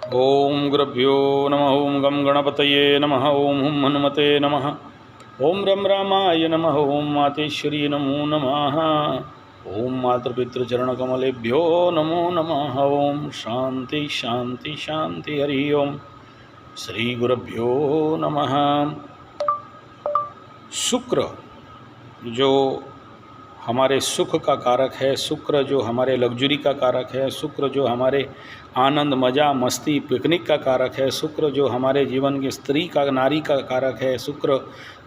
ओम गुरुभ्यो नमः। ओम गम गणपतये नमः। ओम हुम हनुमते नमः। ओम रम रामाय नमः। ओम मातेश्वरी नमो नमः। ओम मातृपितृचरणकमलेभ्यो नमो नमः। ओम शांति शांति शांति। हरि ओम। श्री गुरुभ्यो नमः। शुक्र जो हमारे सुख का कारक है, शुक्र जो हमारे लग्जरी का कारक है, शुक्र जो हमारे आनंद मज़ा मस्ती पिकनिक का कारक है, शुक्र जो हमारे जीवन की स्त्री का नारी का कारक है, शुक्र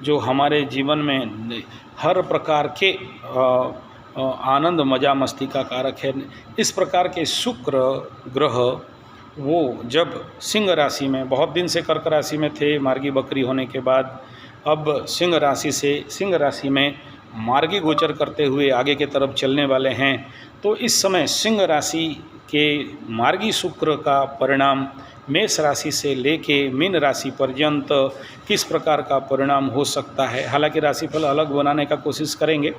जो हमारे जीवन में हर प्रकार के आनंद मज़ा मस्ती का कारक है। इस प्रकार के शुक्र ग्रह वो जब सिंह राशि में, बहुत दिन से कर्क राशि में थे, मार्गी बकरी होने के बाद अब सिंह राशि से सिंह राशि में मार्गी गोचर करते हुए आगे के तरफ चलने वाले हैं। तो इस समय सिंह राशि के मार्गी शुक्र का परिणाम मेष राशि से लेके मीन राशि पर्यंत किस प्रकार का परिणाम हो सकता है। हालांकि राशिफल अलग बनाने का कोशिश करेंगे,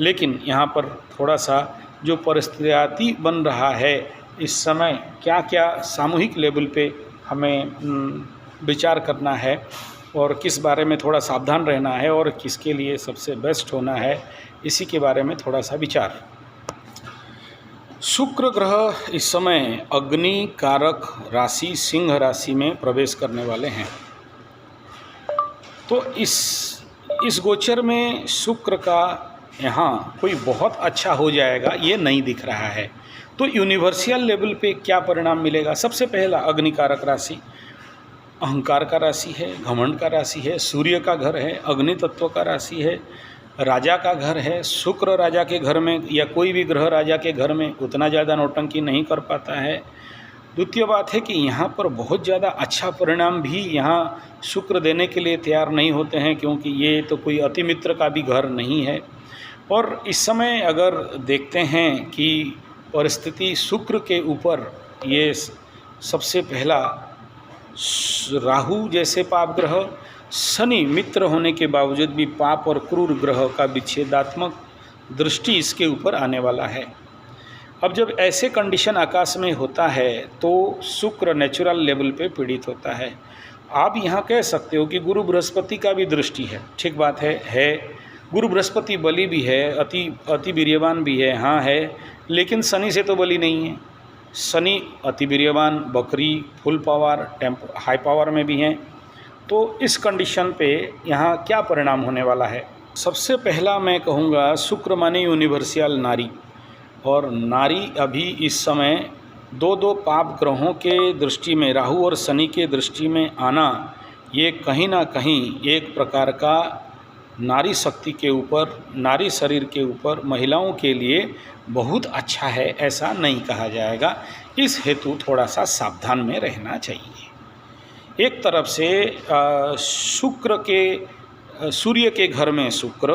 लेकिन यहाँ पर थोड़ा सा जो परिस्थिति बन रहा है इस समय, क्या क्या सामूहिक लेवल पे हमें विचार करना है और किस बारे में थोड़ा सावधान रहना है और किसके लिए सबसे बेस्ट होना है, इसी के बारे में थोड़ा सा विचार। शुक्र ग्रह इस समय अग्नि कारक राशि सिंह राशि में प्रवेश करने वाले हैं। तो इस गोचर में शुक्र का यहाँ कोई बहुत अच्छा हो जाएगा ये नहीं दिख रहा है। तो यूनिवर्सल लेवल पे क्या परिणाम मिलेगा? सबसे पहला अग्नि कारक राशि अहंकार का राशि है, घमंड का राशि है, सूर्य का घर है, अग्नि तत्व का राशि है, राजा का घर है। शुक्र राजा के घर में या कोई भी ग्रह राजा के घर में उतना ज़्यादा नौटंकी नहीं कर पाता है। द्वितीय बात है कि यहाँ पर बहुत ज़्यादा अच्छा परिणाम भी यहाँ शुक्र देने के लिए तैयार नहीं होते हैं, क्योंकि ये तो कोई अति मित्र का भी घर नहीं है। और इस समय अगर देखते हैं कि परिस्थिति शुक्र के ऊपर, ये सबसे पहला राहु जैसे पाप ग्रह, शनि मित्र होने के बावजूद भी पाप और क्रूर ग्रह का विच्छेदात्मक दृष्टि इसके ऊपर आने वाला है। अब जब ऐसे कंडीशन आकाश में होता है तो शुक्र नेचुरल लेवल पे पीड़ित होता है। आप यहाँ कह सकते हो कि गुरु बृहस्पति का भी दृष्टि है, ठीक बात है। गुरु बृहस्पति बलि भी है, अति वीर्यवान भी है, हाँ है, लेकिन शनि से तो बलि नहीं है। शनि अति वीर्यवान, बकरी, फुल पावर, हाई पावर में भी हैं। तो इस कंडीशन पे यहाँ क्या परिणाम होने वाला है? सबसे पहला मैं कहूँगा शुक्र माने यूनिवर्सल नारी, और नारी अभी इस समय दो पाप ग्रहों के दृष्टि में, राहु और शनि के दृष्टि में आना, ये कहीं ना कहीं एक प्रकार का नारी शक्ति के ऊपर, नारी शरीर के ऊपर महिलाओं के लिए बहुत अच्छा है, ऐसा नहीं कहा जाएगा। इस हेतु थोड़ा सा सावधान में रहना चाहिए। एक तरफ से शुक्र के, सूर्य के घर में शुक्र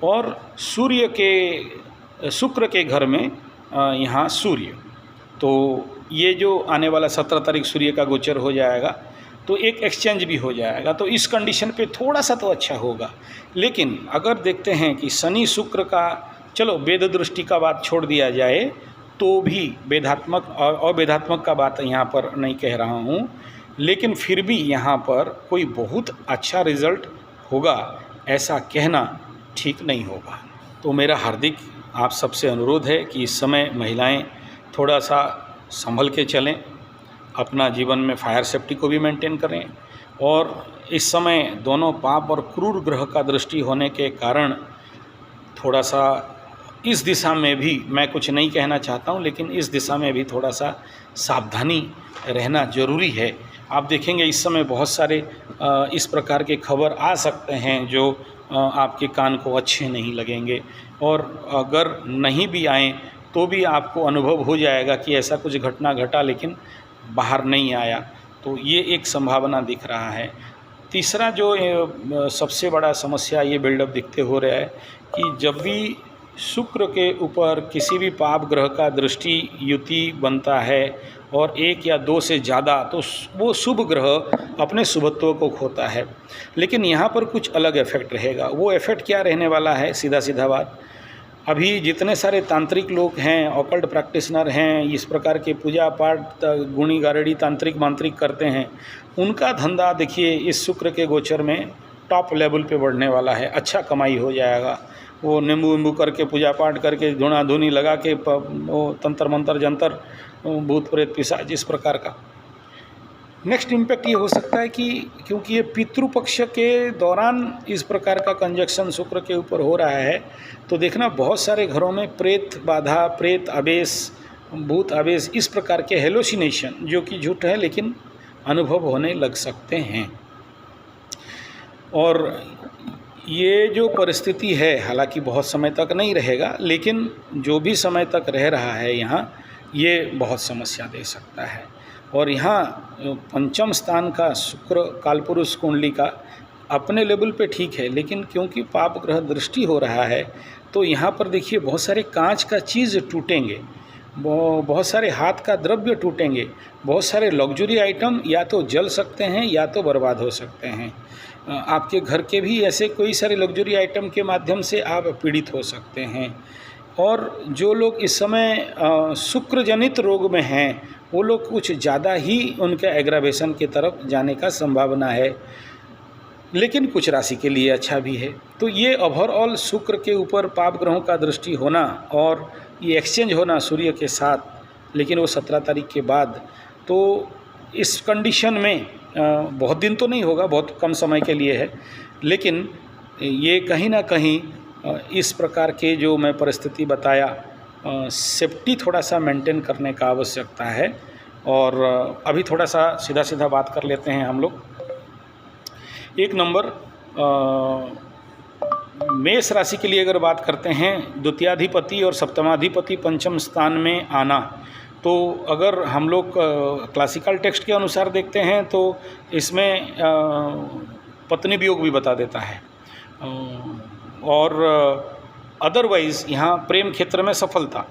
और शुक्र के घर में यहाँ सूर्य, तो ये जो आने वाला 17 तारीख सूर्य का गोचर हो जाएगा, तो एक एक्सचेंज भी हो जाएगा। तो इस कंडीशन पे थोड़ा सा तो अच्छा होगा। लेकिन अगर देखते हैं कि शनि शुक्र का, चलो वेद दृष्टि का बात छोड़ दिया जाए तो भी वेदात्मक और अवेदात्मक का बात यहाँ पर नहीं कह रहा हूँ, लेकिन फिर भी यहाँ पर कोई बहुत अच्छा रिजल्ट होगा ऐसा कहना ठीक नहीं होगा। तो मेरा हार्दिक आप सबसे अनुरोध है कि इस समय महिलाएं थोड़ा सा संभल के चलें, अपना जीवन में फायर सेफ्टी को भी मेंटेन करें। और इस समय दोनों पाप और क्रूर ग्रह का दृष्टि होने के कारण थोड़ा सा इस दिशा में भी, मैं कुछ नहीं कहना चाहता हूं, लेकिन इस दिशा में भी थोड़ा सा सावधानी रहना जरूरी है। आप देखेंगे इस समय बहुत सारे इस प्रकार के खबर आ सकते हैं जो आपके कान को अच्छे नहीं लगेंगे, और अगर नहीं भी आए तो भी आपको अनुभव हो जाएगा कि ऐसा कुछ घटना घटा लेकिन बाहर नहीं आया। तो ये एक संभावना दिख रहा है। तीसरा जो सबसे बड़ा समस्या ये बिल्डअप दिखते हो रहा है कि जब भी शुक्र के ऊपर किसी भी पाप ग्रह का दृष्टि युति बनता है और एक या दो से ज़्यादा, तो वो शुभ ग्रह अपने शुभत्व को खोता है। लेकिन यहाँ पर कुछ अलग इफेक्ट रहेगा। वो इफेक्ट क्या रहने वाला है? सीधा सीधा बात, अभी जितने सारे तांत्रिक लोग हैं, ऑकल्ट प्रैक्टिशनर हैं, इस प्रकार के पूजा पाठ गुणी गारेडी तांत्रिक मांत्रिक करते हैं, उनका धंधा देखिए इस शुक्र के गोचर में टॉप लेवल पे बढ़ने वाला है। अच्छा कमाई हो जाएगा। वो नींबू वींबू करके पूजा पाठ करके धुना धुनी लगा के वो तंत्र मंत्र जंतर भूत प्रेत पिशाच इस प्रकार का। नेक्स्ट इम्पैक्ट ये हो सकता है कि क्योंकि ये पितृपक्ष के दौरान इस प्रकार का कंजक्शन शुक्र के ऊपर हो रहा है, तो देखना बहुत सारे घरों में प्रेत बाधा, प्रेत आवेश, भूत आवेश इस प्रकार के हेलोसिनेशन, जो कि झूठ है लेकिन अनुभव होने लग सकते हैं। और ये जो परिस्थिति है हालांकि बहुत समय तक नहीं रहेगा, लेकिन जो भी समय तक रह रहा है यहाँ, ये बहुत समस्या दे सकता है। और यहाँ पंचम स्थान का शुक्र कालपुरुष कुंडली का अपने लेवल पे ठीक है, लेकिन क्योंकि पाप ग्रह दृष्टि हो रहा है तो यहाँ पर देखिए बहुत सारे कांच का चीज़ टूटेंगे, बहुत सारे हाथ का द्रव्य टूटेंगे, बहुत सारे लग्जरी आइटम या तो जल सकते हैं या तो बर्बाद हो सकते हैं। आपके घर के भी ऐसे कोई सारे लग्जरी आइटम के माध्यम से आप पीड़ित हो सकते हैं। और जो लोग इस समय शुक्र जनित रोग में हैं, वो लोग कुछ ज़्यादा ही उनके एग्रावेशन की तरफ जाने का संभावना है, लेकिन कुछ राशि के लिए अच्छा भी है। तो ये ओवरऑल शुक्र के ऊपर पाप ग्रहों का दृष्टि होना और ये एक्सचेंज होना सूर्य के साथ, लेकिन वो 17 तारीख के बाद, तो इस कंडीशन में बहुत दिन तो नहीं होगा, बहुत कम समय के लिए है, लेकिन ये कहीं ना कहीं इस प्रकार के जो मैं परिस्थिति बताया, सेफ्टी थोड़ा सा मेंटेन करने का आवश्यकता है। और अभी थोड़ा सा सीधा सीधा बात कर लेते हैं हम लोग। एक नंबर मेष राशि के लिए अगर बात करते हैं, द्वितीयाधिपति और सप्तमाधिपति पंचम स्थान में आना, तो अगर हम लोग क्लासिकल टेक्स्ट के अनुसार देखते हैं तो इसमें पत्नी वियोग भी बता देता है। और अदरवाइज़ यहाँ प्रेम क्षेत्र में सफलता,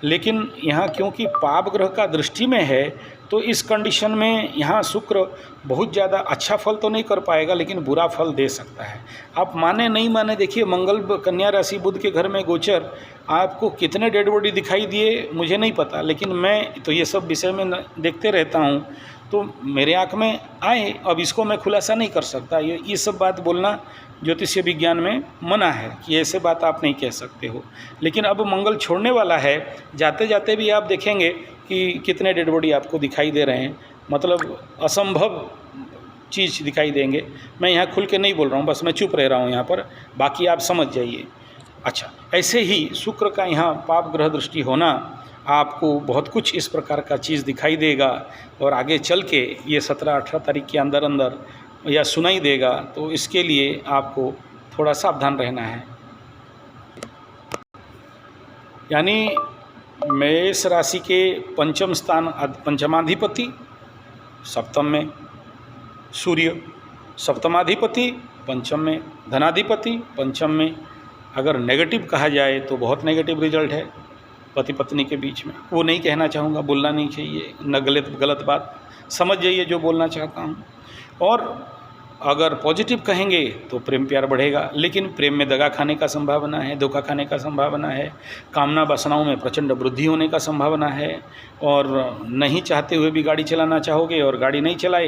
लेकिन यहाँ क्योंकि पाप ग्रह का दृष्टि में है तो इस कंडीशन में यहाँ शुक्र बहुत ज़्यादा अच्छा फल तो नहीं कर पाएगा, लेकिन बुरा फल दे सकता है। आप माने नहीं माने, देखिए मंगल कन्या राशि बुध के घर में गोचर, आपको कितने डेड बॉडी दिखाई दिए मुझे नहीं पता, लेकिन मैं तो ये सब विषय में देखते रहता हूँ, तो मेरे आँख में आए। अब इसको मैं खुलासा नहीं कर सकता, ये सब बात बोलना ज्योतिषीय विज्ञान में मना है कि ऐसे बात आप नहीं कह सकते हो। लेकिन अब मंगल छोड़ने वाला है, जाते जाते भी आप देखेंगे कि कितने डेड बॉडी आपको दिखाई दे रहे हैं, मतलब असंभव चीज़ दिखाई देंगे। मैं यहाँ खुल के नहीं बोल रहा हूँ, बस मैं चुप रह रहा हूँ यहाँ पर, बाकी आप समझ जाइए। अच्छा, ऐसे ही शुक्र का यहाँ पाप ग्रह दृष्टि होना आपको बहुत कुछ इस प्रकार का चीज़ दिखाई देगा, और आगे चल के ये 17-18 तारीख के अंदर अंदर या सुनाई देगा, तो इसके लिए आपको थोड़ा सावधान रहना है। यानी मेष राशि के पंचम स्थान पंचमाधिपति सप्तम में सूर्य, सप्तमाधिपति पंचम में, धनाधिपति पंचम में। अगर नेगेटिव कहा जाए तो बहुत नेगेटिव रिजल्ट है पति पत्नी के बीच में। वो नहीं कहना चाहूँगा, बोलना नहीं चाहिए, न गलत बात, समझ जाइए जो बोलना चाहता हूँ। और अगर पॉजिटिव कहेंगे तो प्रेम प्यार बढ़ेगा, लेकिन प्रेम में दगा खाने का संभावना है, धोखा खाने का संभावना है, कामना वासनाओं में प्रचंड वृद्धि होने का संभावना है, और नहीं चाहते हुए भी गाड़ी चलाना चाहोगे और गाड़ी नहीं चलाए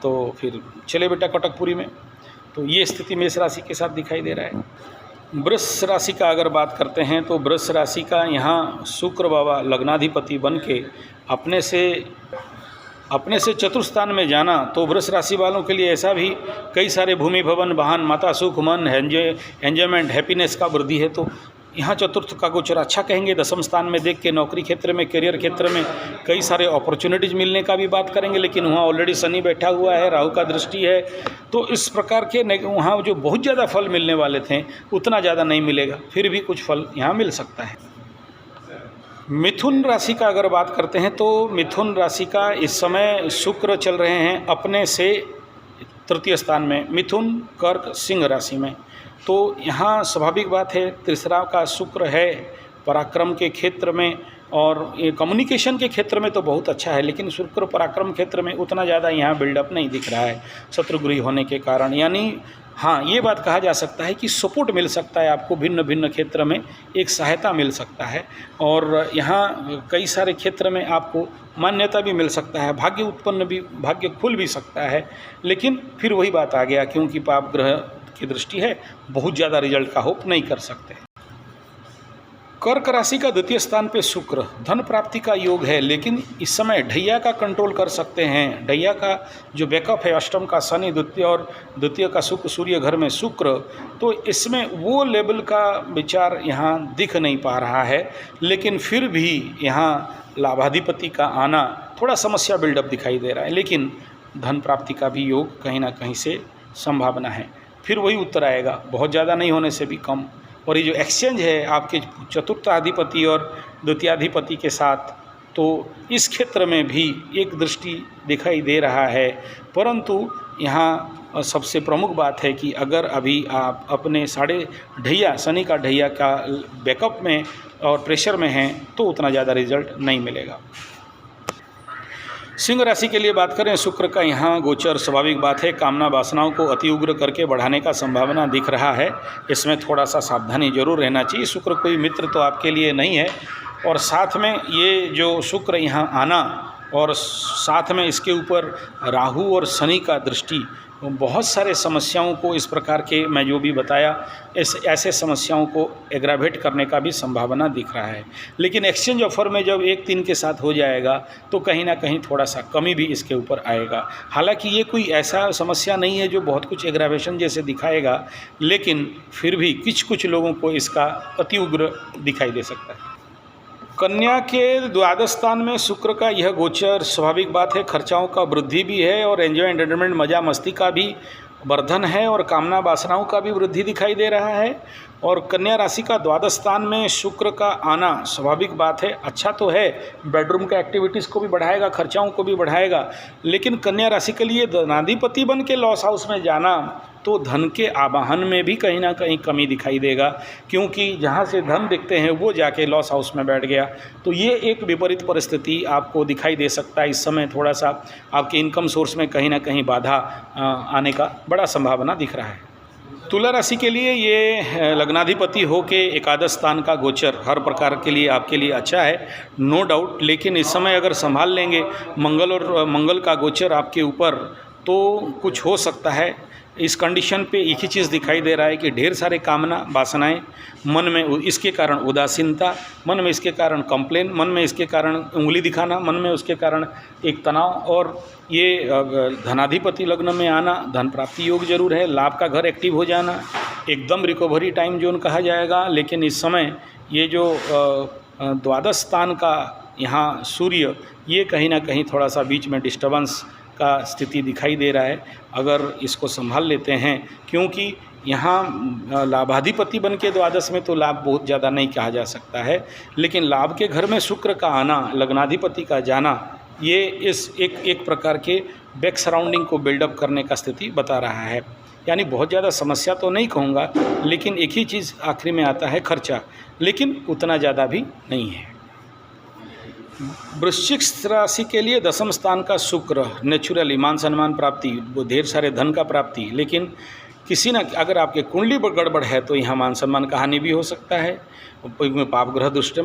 तो फिर चले बेटा कटकपुरी में। तो ये स्थिति मेष राशि के साथ दिखाई दे रहा है। वृष राशि का अगर बात करते हैं तो वृष राशि का यहाँ शुक्र बाबा लग्नाधिपति बन के अपने से चतुर्थ स्थान में जाना, तो वृष राशि वालों के लिए ऐसा भी कई सारे भूमि भवन वाहन माता सुख मन एंजॉयमेंट हैप्पीनेस का वृद्धि है। तो यहाँ चतुर्थ का गोचर अच्छा कहेंगे। दसम स्थान में देख के नौकरी क्षेत्र में, करियर क्षेत्र में कई सारे अपॉर्चुनिटीज़ मिलने का भी बात करेंगे, लेकिन वहाँ ऑलरेडी शनि बैठा हुआ है, राहु का दृष्टि है, तो इस प्रकार के वहाँ जो बहुत ज़्यादा फल मिलने वाले थे उतना ज़्यादा नहीं मिलेगा, फिर भी कुछ फल यहाँ मिल सकता है। मिथुन राशि का अगर बात करते हैं तो मिथुन राशि का इस समय शुक्र चल रहे हैं अपने से तृतीय स्थान में, मिथुन कर्क सिंह राशि में। तो यहाँ स्वाभाविक बात है, तीसरा का शुक्र है पराक्रम के क्षेत्र में, और ये कम्युनिकेशन के क्षेत्र में तो बहुत अच्छा है, लेकिन शुक्र पराक्रम क्षेत्र में उतना ज़्यादा यहाँ बिल्डअप नहीं दिख रहा है शत्रुगृह होने के कारण। यानी हाँ, ये बात कहा जा सकता है कि सपोर्ट मिल सकता है आपको, भिन्न भिन्न क्षेत्र में एक सहायता मिल सकता है, और यहाँ कई सारे क्षेत्र में आपको मान्यता भी मिल सकता है, भाग्य उत्पन्न भी, भाग्य खुल भी सकता है। लेकिन फिर वही बात आ गया, क्योंकि पाप ग्रह की दृष्टि है, बहुत ज़्यादा रिजल्ट का होप नहीं कर सकते। कर्क राशि का द्वितीय स्थान पे शुक्र, धन प्राप्ति का योग है, लेकिन इस समय ढैया का कंट्रोल कर सकते हैं। ढैया का जो बैकअप है, अष्टम का शनि द्वितीय और द्वितीय का शुक्र, सूर्य घर में शुक्र, तो इसमें वो लेवल का विचार यहाँ दिख नहीं पा रहा है। लेकिन फिर भी यहाँ लाभाधिपति का आना थोड़ा समस्या बिल्डअप दिखाई दे रहा है, लेकिन धन प्राप्ति का भी योग कहीं ना कहीं से संभावना है। फिर वही उत्तर आएगा, बहुत ज़्यादा नहीं होने से भी कम। और ये जो एक्सचेंज है आपके चतुर्थाधिपति और द्वितीयाधिपति के साथ, तो इस क्षेत्र में भी एक दृष्टि दिखाई दे रहा है। परंतु यहाँ सबसे प्रमुख बात है कि अगर अभी आप अपने साढ़े ढैया, शनि का ढैया का बैकअप में और प्रेशर में हैं, तो उतना ज़्यादा रिजल्ट नहीं मिलेगा। सिंह राशि के लिए बात करें, शुक्र का यहाँ गोचर स्वाभाविक बात है, कामना वासनाओं को अति उग्र करके बढ़ाने का संभावना दिख रहा है। इसमें थोड़ा सा सावधानी जरूर रहना चाहिए। शुक्र कोई मित्र तो आपके लिए नहीं है, और साथ में ये जो शुक्र यहाँ आना और साथ में इसके ऊपर राहु और शनि का दृष्टि, बहुत सारे समस्याओं को, इस प्रकार के मैं जो भी बताया, ऐसे समस्याओं को एग्रावेट करने का भी संभावना दिख रहा है। लेकिन एक्सचेंज ऑफर में जब 1-3 के साथ हो जाएगा, तो कहीं ना कहीं थोड़ा सा कमी भी इसके ऊपर आएगा। हालांकि ये कोई ऐसा समस्या नहीं है जो बहुत कुछ एग्रावेशन जैसे दिखाएगा, लेकिन फिर भी कुछ लोगों को इसका अति उग्र दिखाई दे सकता है। कन्या के द्वादश स्थान में शुक्र का यह गोचर स्वाभाविक बात है, खर्चाओं का वृद्धि भी है, और एंजॉय एंटरटेनमेंट, मजा मस्ती का भी वर्धन है, और कामना वासनाओं का भी वृद्धि दिखाई दे रहा है। और कन्या राशि का द्वादश स्थान में शुक्र का आना स्वाभाविक बात है, अच्छा तो है, बेडरूम का एक्टिविटीज़ को भी बढ़ाएगा, खर्चाओं को भी बढ़ाएगा। लेकिन कन्या राशि के लिए धनाधिपति बन के लॉस हाउस में जाना, तो धन के आवाहन में भी कहीं ना कहीं कमी दिखाई देगा, क्योंकि जहाँ से धन दिखते हैं वो जाके लॉस हाउस में बैठ गया। तो ये एक विपरीत परिस्थिति आपको दिखाई दे सकता है। इस समय थोड़ा सा आपके इनकम सोर्स में कहीं ना कहीं बाधा आने का बड़ा संभावना दिख रहा है। तुला राशि के लिए ये लग्नाधिपति हो के एकादश स्थान का गोचर हर प्रकार के लिए आपके लिए अच्छा है, नो डाउट। लेकिन इस समय अगर संभाल लेंगे मंगल का गोचर आपके ऊपर, तो कुछ हो सकता है। इस कंडीशन पे एक ही चीज़ दिखाई दे रहा है कि ढेर सारे कामना वासनाएं, मन में इसके कारण उदासीनता, मन में इसके कारण कंप्लेन, मन में इसके कारण उंगली दिखाना, मन में उसके कारण एक तनाव। और ये धनाधिपति लग्न में आना, धन प्राप्ति योग जरूर है, लाभ का घर एक्टिव हो जाना, एकदम रिकवरी टाइम जोन कहा जाएगा। लेकिन इस समय ये जो द्वादश स्थान का यहाँ सूर्य, ये कहीं ना कहीं थोड़ा सा बीच में डिस्टर्बेंस का स्थिति दिखाई दे रहा है। अगर इसको संभाल लेते हैं, क्योंकि यहाँ लाभाधिपति बन के द्वादश में तो लाभ बहुत ज़्यादा नहीं कहा जा सकता है, लेकिन लाभ के घर में शुक्र का आना, लग्नाधिपति का जाना, ये इस एक प्रकार के बैक सराउंडिंग को बिल्डअप करने का स्थिति बता रहा है। यानी बहुत ज़्यादा समस्या तो नहीं कहूँगा, लेकिन एक ही चीज़ आखिरी में आता है, खर्चा, लेकिन उतना ज़्यादा भी नहीं है। वृश्चिक राशि के लिए दशम स्थान का शुक्र, नेचुरली मान सम्मान प्राप्ति, वो ढेर सारे धन का प्राप्ति। लेकिन किसी न अगर आपके कुंडली पर गड़बड़ है, तो यहाँ मान सम्मान का हानि भी हो सकता है। पाप ग्रह दुष्ट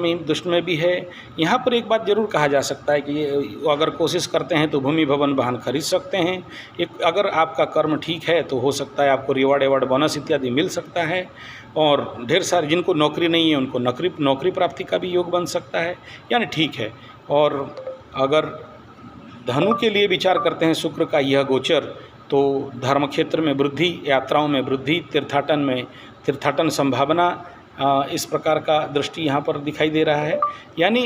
में भी है। यहाँ पर एक बात जरूर कहा जा सकता है कि अगर कोशिश करते हैं तो भूमि भवन वाहन खरीद सकते हैं। एक अगर आपका कर्म ठीक है तो हो सकता है आपको रिवार्ड एवार्ड बोनस इत्यादि मिल सकता है। और ढेर सारे जिनको नौकरी नहीं है उनको नौकरी प्राप्ति का भी योग बन सकता है, यानी ठीक है। और अगर धनु के लिए विचार करते हैं शुक्र का यह गोचर, तो धर्म क्षेत्र में वृद्धि, यात्राओं में वृद्धि, तीर्थाटन संभावना, इस प्रकार का दृष्टि यहाँ पर दिखाई दे रहा है। यानी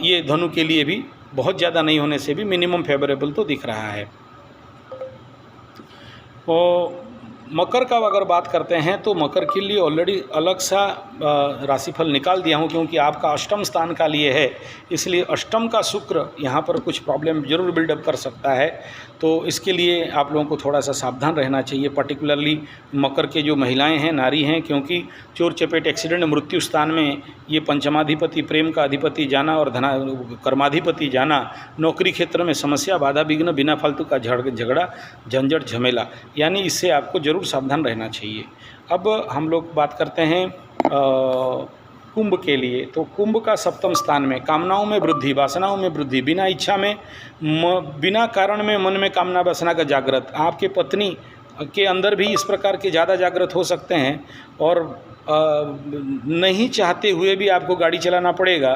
ये धनु के लिए भी बहुत ज़्यादा नहीं होने से भी मिनिमम फेवरेबल तो दिख रहा है। और मकर का अगर बात करते हैं तो मकर के लिए ऑलरेडी अलग सा राशिफल निकाल दिया हूँ, क्योंकि आपका अष्टम स्थान का लिए है, इसलिए अष्टम का शुक्र यहाँ पर कुछ प्रॉब्लम जरूर बिल्डअप कर सकता है। तो इसके लिए आप लोगों को थोड़ा सा सावधान रहना चाहिए, पर्टिकुलरली मकर के जो महिलाएं हैं, नारी हैं, क्योंकि चोर चपेट एक्सीडेंट मृत्यु स्थान में ये पंचमाधिपति प्रेम का अधिपति जाना और कर्माधिपति जाना, नौकरी क्षेत्र में समस्या, बाधा विघ्न, बिना फालतू का झगड़ा झंझट झमेला, यानी इससे आपको ज़रूर सावधान रहना चाहिए। अब हम लोग बात करते हैं कुंभ के लिए। तो कुंभ का सप्तम स्थान में कामनाओं में वृद्धि, वासनाओं में वृद्धि, बिना इच्छा में बिना कारण में मन में कामना वासना का जागृत, आपके पत्नी के अंदर भी इस प्रकार के ज़्यादा जागृत हो सकते हैं और नहीं चाहते हुए भी आपको गाड़ी चलाना पड़ेगा।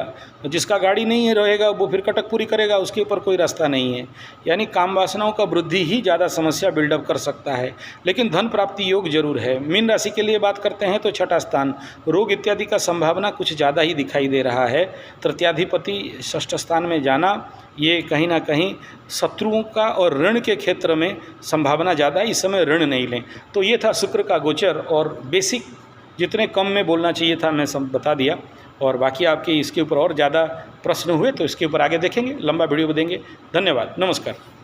जिसका गाड़ी नहीं रहेगा वो फिर कटकपुरी करेगा, उसके ऊपर कोई रास्ता नहीं है। यानी काम वासनाओं का वृद्धि ही ज़्यादा समस्या बिल्डअप कर सकता है, लेकिन धन प्राप्ति योग जरूर है। मीन राशि के लिए बात करते हैं तो छठा स्थान, रोग इत्यादि का संभावना कुछ ज़्यादा ही दिखाई दे रहा है। तृतीयाधिपति षष्ठ स्थान में जाना, ये कहीं ना कहीं शत्रुओं का और ऋण के क्षेत्र में संभावना ज़्यादा है, इस समय ऋण नहीं लें। तो ये था शुक्र का गोचर, और बेसिक जितने कम में बोलना चाहिए था मैं सब बता दिया, और बाकी आपके इसके ऊपर और ज़्यादा प्रश्न हुए तो इसके ऊपर आगे देखेंगे, लंबा वीडियो देंगे। धन्यवाद, नमस्कार।